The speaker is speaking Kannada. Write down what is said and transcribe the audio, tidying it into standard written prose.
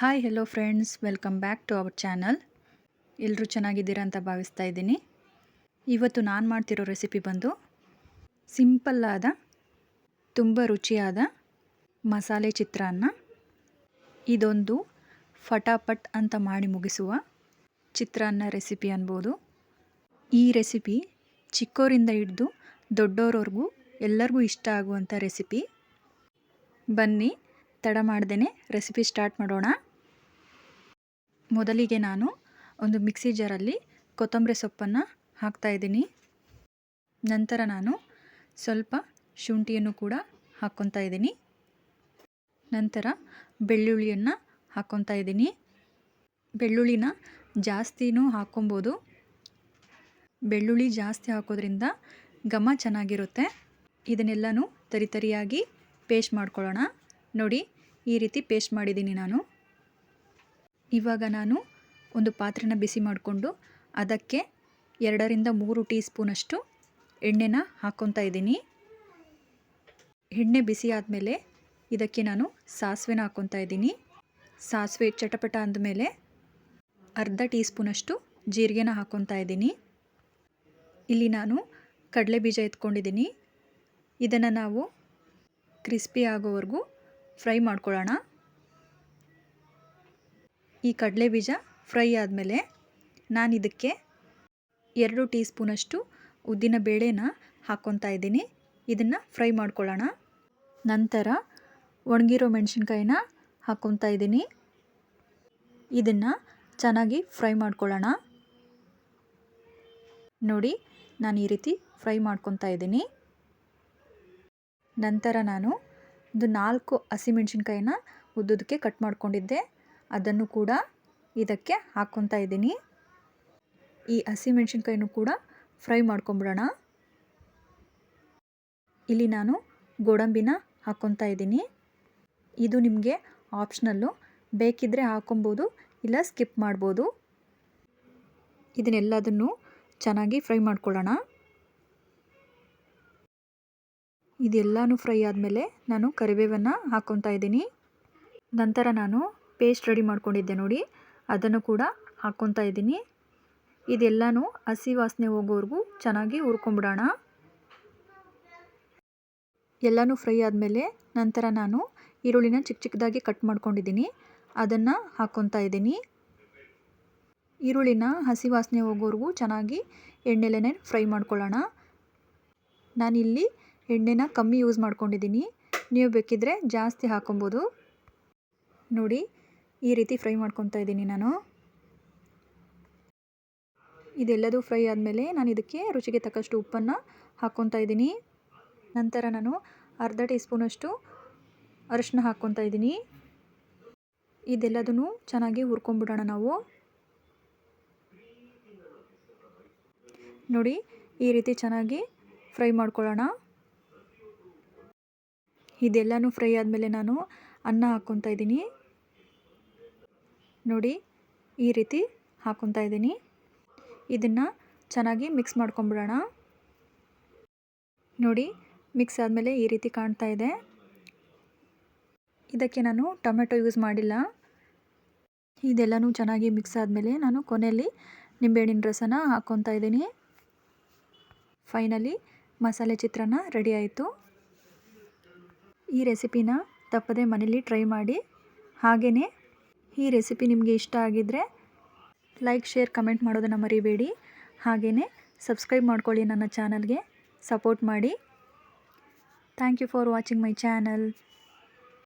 Hi hello friends, welcome back to our channel. ಎಲ್ಲರೂ ಚೆನ್ನಾಗಿದ್ದೀರಾ ಅಂತ ಭಾವಿಸ್ತಾ ಇದ್ದೀನಿ. ಇವತ್ತು ನಾನು ಮಾಡ್ತಿರೋ ರೆಸಿಪಿ ಬಂದು ಸಿಂಪಲ್ಲಾದ ತುಂಬ ರುಚಿಯಾದ ಮಸಾಲೆ ಚಿತ್ರಾನ್ನ. ಇದೊಂದು ಫಟಾಫಟ್ ಅಂತ ಮಾಡಿ ಮುಗಿಸುವ ಚಿತ್ರಾನ್ನ ರೆಸಿಪಿ ಅನ್ಬೋದು. ಈ ರೆಸಿಪಿ ಚಿಕ್ಕವರಿಂದ ಹಿಡಿದು ದೊಡ್ಡೋರವರೆಗೂ ಎಲ್ಲರಿಗೂ ಇಷ್ಟ ಆಗುವಂಥ ರೆಸಿಪಿ. ಬನ್ನಿ ತಡ ಮಾಡ್ದೇ ರೆಸಿಪಿ ಸ್ಟಾರ್ಟ್ ಮಾಡೋಣ. ಮೊದಲಿಗೆ ನಾನು ಒಂದು ಮಿಕ್ಸಿ ಜಾರಲ್ಲಿ ಕೊತ್ತಂಬರಿ ಸೊಪ್ಪನ್ನು ಹಾಕ್ತಾಯಿದ್ದೀನಿ. ನಂತರ ನಾನು ಸ್ವಲ್ಪ ಶುಂಠಿಯನ್ನು ಕೂಡ ಹಾಕ್ಕೊತಾ ಇದ್ದೀನಿ. ನಂತರ ಬೆಳ್ಳುಳ್ಳಿಯನ್ನು ಹಾಕ್ಕೊತಾ ಇದ್ದೀನಿ. ಬೆಳ್ಳುಳ್ಳಿನ ಜಾಸ್ತಿನೂ ಹಾಕ್ಕೊಬೋದು. ಬೆಳ್ಳುಳ್ಳಿ ಜಾಸ್ತಿ ಹಾಕೋದ್ರಿಂದ ಘಮ ಚೆನ್ನಾಗಿರುತ್ತೆ. ಇದನ್ನೆಲ್ಲನೂ ತರಿಯಾಗಿ ಪೇಸ್ಟ್ ಮಾಡ್ಕೊಳ್ಳೋಣ. ನೋಡಿ, ಈ ರೀತಿ ಪೇಸ್ಟ್ ಮಾಡಿದ್ದೀನಿ ನಾನು. ಇವಾಗ ನಾನು ಒಂದು ಪಾತ್ರೆನ ಬಿಸಿ ಮಾಡಿಕೊಂಡು ಅದಕ್ಕೆ 2ರಿಂದ 3 ಟೀ ಸ್ಪೂನಷ್ಟು ಎಣ್ಣೆನ ಹಾಕ್ಕೊತಾ ಇದ್ದೀನಿ. ಎಣ್ಣೆ ಬಿಸಿ ಆದಮೇಲೆ ಇದಕ್ಕೆ ನಾನು ಸಾಸಿವೆನ ಹಾಕ್ಕೊತಾ ಇದ್ದೀನಿ. ಸಾಸಿವೆ ಚಟಪಟ ಅಂದಮೇಲೆ ಅರ್ಧ ಟೀ ಸ್ಪೂನಷ್ಟು ಜೀರಿಗೆನ ಹಾಕ್ಕೊತಾ ಇದ್ದೀನಿ. ಇಲ್ಲಿ ನಾನು ಕಡಲೆ ಬೀಜ ಎತ್ಕೊಂಡಿದ್ದೀನಿ. ಇದನ್ನು ನಾವು ಕ್ರಿಸ್ಪಿ ಆಗೋವರೆಗೂ ಫ್ರೈ ಮಾಡ್ಕೊಳ್ಳೋಣ. ಈ ಕಡಲೆ ಬೀಜ ಫ್ರೈ ಆದಮೇಲೆ ನಾನು ಇದಕ್ಕೆ 2 ಟೀ ಸ್ಪೂನಷ್ಟು ಉದ್ದಿನ ಬೇಳೆನ ಹಾಕ್ಕೊತಾ ಇದ್ದೀನಿ. ಇದನ್ನು ಫ್ರೈ ಮಾಡ್ಕೊಳ್ಳೋಣ. ನಂತರ ಒಣಗಿರೋ ಮೆಣಸಿನ್ಕಾಯಿನ ಹಾಕ್ಕೊತಾ ಇದ್ದೀನಿ. ಇದನ್ನು ಚೆನ್ನಾಗಿ ಫ್ರೈ ಮಾಡ್ಕೊಳ್ಳೋಣ. ನೋಡಿ, ನಾನು ಈ ರೀತಿ ಫ್ರೈ ಮಾಡ್ಕೊತಾ ಇದ್ದೀನಿ. ನಂತರ ನಾನು ಒಂದು 4 ಹಸಿಮೆಣಸಿನ್ಕಾಯಿನ ಉದ್ದುದಕ್ಕೆ ಕಟ್ ಮಾಡ್ಕೊಂಡಿದ್ದೆ, ಅದನ್ನು ಕೂಡ ಇದಕ್ಕೆ ಹಾಕ್ಕೊತಾ ಇದ್ದೀನಿ. ಈ ಹಸಿಮೆಣಸಿನ್ಕಾಯಿನೂ ಕೂಡ ಫ್ರೈ ಮಾಡ್ಕೊಂಬಿಡೋಣ. ಇಲ್ಲಿ ನಾನು ಗೋಡಂಬಿನ ಹಾಕ್ಕೊತಾ ಇದ್ದೀನಿ. ಇದು ನಿಮಗೆ ಆಪ್ಷನಲ್ಲು, ಬೇಕಿದ್ದರೆ ಹಾಕ್ಕೊಬೋದು, ಇಲ್ಲ ಸ್ಕಿಪ್ ಮಾಡ್ಬೋದು. ಇದನ್ನೆಲ್ಲದನ್ನು ಚೆನ್ನಾಗಿ ಫ್ರೈ ಮಾಡ್ಕೊಳ್ಳೋಣ. ಇದೆಲ್ಲನೂ ಫ್ರೈ ಆದಮೇಲೆ ನಾನು ಕರಿಬೇವನ್ನು ಹಾಕ್ಕೊತಾ ಇದ್ದೀನಿ. ನಂತರ ನಾನು ಪೇಸ್ಟ್ ರೆಡಿ ಮಾಡ್ಕೊಂಡಿದ್ದೆ ನೋಡಿ, ಅದನ್ನು ಕೂಡ ಹಾಕ್ಕೊತಾ ಇದ್ದೀನಿ. ಇದೆಲ್ಲನೂ ಹಸಿ ವಾಸನೆ ಹೋಗೋವರೆಗೂ ಚೆನ್ನಾಗಿ ಹುರ್ಕೊಂಬಿಡೋಣ. ಎಲ್ಲನೂ ಫ್ರೈ ಆದಮೇಲೆ ನಂತರ ನಾನು ಈರುಳ್ಳಿನ ಚಿಕ್ಕದಾಗಿ ಕಟ್ ಮಾಡ್ಕೊಂಡಿದ್ದೀನಿ, ಅದನ್ನು ಹಾಕ್ಕೊತಾ ಇದ್ದೀನಿ. ಈರುಳ್ಳಿನ ಹಸಿ ವಾಸನೆ ಹೋಗೋವರೆಗೂ ಚೆನ್ನಾಗಿ ಎಣ್ಣೆಲೇ ಫ್ರೈ ಮಾಡ್ಕೊಳ್ಳೋಣ. ನಾನಿಲ್ಲಿ ಎಣ್ಣೆನ ಕಮ್ಮಿ ಯೂಸ್ ಮಾಡ್ಕೊಂಡಿದ್ದೀನಿ, ನೀವು ಬೇಕಿದ್ದರೆ ಜಾಸ್ತಿ ಹಾಕ್ಕೊಬೋದು. ನೋಡಿ, ಈ ರೀತಿ ಫ್ರೈ ಮಾಡ್ಕೊತಾ ಇದ್ದೀನಿ ನಾನು. ಇದೆಲ್ಲದೂ ಫ್ರೈ ಆದಮೇಲೆ ನಾನು ಇದಕ್ಕೆ ರುಚಿಗೆ ತಕ್ಕಷ್ಟು ಉಪ್ಪನ್ನು ಹಾಕ್ಕೊತಾ ಇದ್ದೀನಿ. ನಂತರ ನಾನು ಅರ್ಧ ಟೀ ಸ್ಪೂನಷ್ಟು ಅರಿಶಿನ ಹಾಕ್ಕೊತಾ ಇದ್ದೀನಿ. ಇದೆಲ್ಲದನ್ನು ಚೆನ್ನಾಗಿ ಹುರ್ಕೊಂಬಿಡೋಣ ನಾವು. ನೋಡಿ, ಈ ರೀತಿ ಚೆನ್ನಾಗಿ ಫ್ರೈ ಮಾಡ್ಕೊಳ್ಳೋಣ. ಇದೆಲ್ಲನೂ ಫ್ರೈ ಆದಮೇಲೆ ನಾನು ಅನ್ನ ಹಾಕ್ಕೊತಾ ಇದ್ದೀನಿ. ನೋಡಿ, ಈ ರೀತಿ ಹಾಕ್ಕೊತಾ ಇದ್ದೀನಿ. ಇದನ್ನು ಚೆನ್ನಾಗಿ ಮಿಕ್ಸ್ ಮಾಡ್ಕೊಂಬಿಡೋಣ. ನೋಡಿ, ಮಿಕ್ಸ್ ಆದಮೇಲೆ ಈ ರೀತಿ ಕಾಣ್ತಾ ಇದೆ. ಇದಕ್ಕೆ ನಾನು ಟೊಮೆಟೊ ಯೂಸ್ ಮಾಡಿಲ್ಲ. ಇದೆಲ್ಲನೂ ಚೆನ್ನಾಗಿ ಮಿಕ್ಸ್ ಆದಮೇಲೆ ನಾನು ಕೊನೆಯಲ್ಲಿ ನಿಂಬೆಹಣ್ಣಿನ ರಸನ ಹಾಕ್ಕೊತಾ ಇದ್ದೀನಿ. ಫೈನಲಿ ಮಸಾಲೆ ಚಿತ್ರಾನ್ನ ರೆಡಿ ಆಯಿತು. ಈ ರೆಸಿಪಿನ ತಪ್ಪದೆ ಮನೇಲಿ ಟ್ರೈ ಮಾಡಿ. ಹಾಗೆಯೇ ಈ ರೆಸಿಪಿ ನಿಮಗೆ ಇಷ್ಟ ಆಗಿದ್ದರೆ ಲೈಕ್, ಶೇರ್, ಕಮೆಂಟ್ ಮಾಡೋದನ್ನು ಮರಿಬೇಡಿ. ಹಾಗೆಯೇ ಸಬ್ಸ್ಕ್ರೈಬ್ ಮಾಡ್ಕೊಳ್ಳಿ, ನನ್ನ ಚಾನಲ್ಗೆ ಸಪೋರ್ಟ್ ಮಾಡಿ. Thank you for watching my channel.